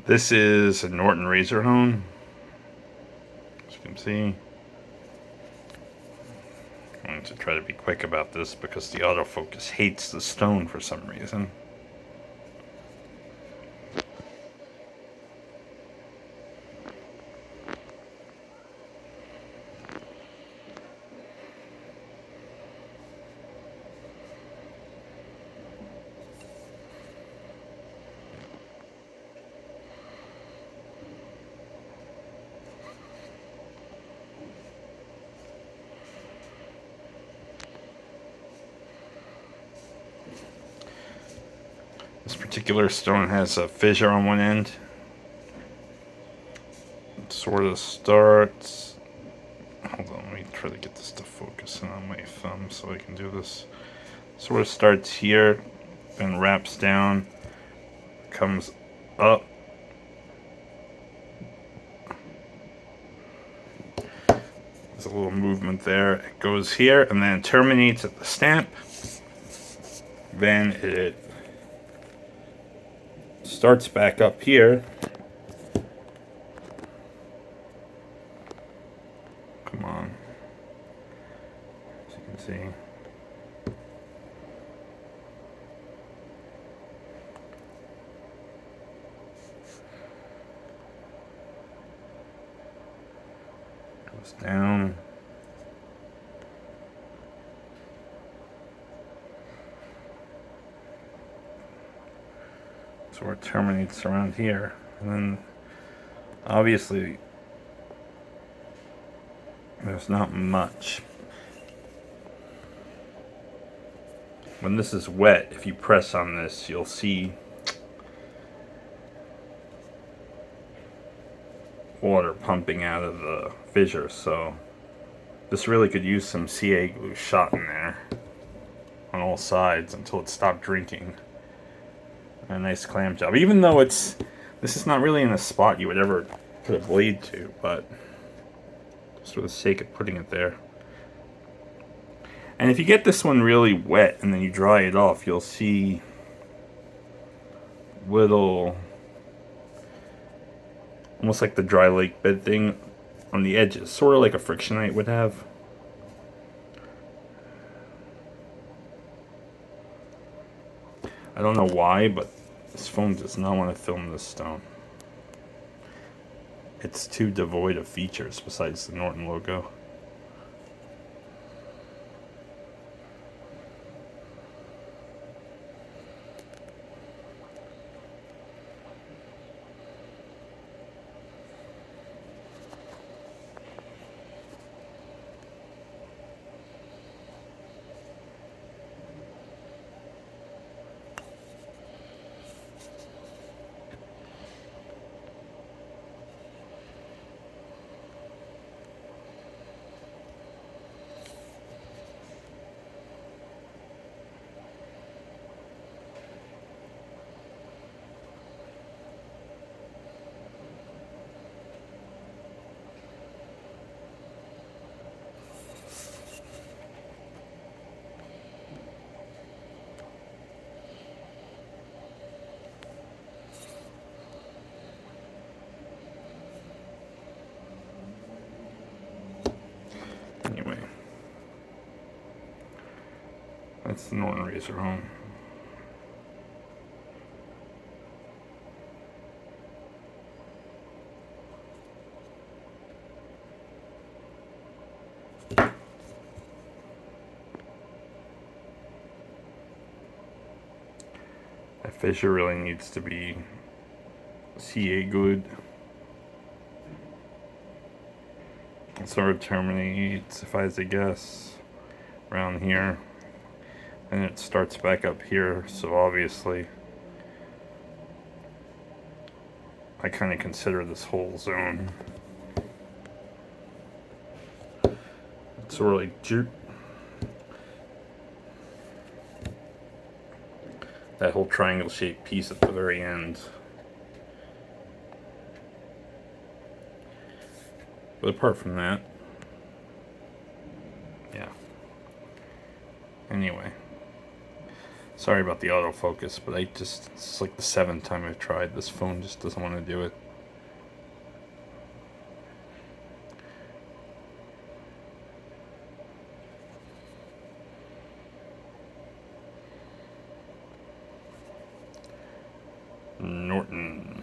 This is a Norton razor hone, as you can see. I'm going to try to be quick about this because the autofocus hates the stone for some reason. This particular stone has a fissure on one end. It sort of starts... Hold on, let me try to get this to focus in on my thumb so I can do this. Sort of starts here, then wraps down, comes up. There's a little movement there. It goes here and then terminates at the stamp. Then it starts back up here. Come on. As you can see. Goes down. So it terminates around here. And then obviously there's not much. When this is wet, if you press on this, you'll see water pumping out of the fissure. So this really could use some CA glue shot in there on all sides until it stopped drinking. A nice clamp job, even though this is not really in a spot you would ever put a blade to, but just for the sake of putting it there. And if you get this one really wet and then you dry it off, you'll see little, almost like the dry lake bed thing on the edges, sort of like a frictionite would have. I don't know why, but this phone does not want to film this stone. It's too devoid of features besides the Norton logo. Anyway, that's the Norton razor home. That fissure really needs to be CA glued. It sort of terminates, if I had to guess, around here. And it starts back up here, so obviously I kind of consider this whole zone. It's sort of like that whole triangle shaped piece at the very end. But apart from that, yeah. Anyway, Sorry about the autofocus, but it's like the 7th time I've tried. This phone just doesn't want to do it. Norton.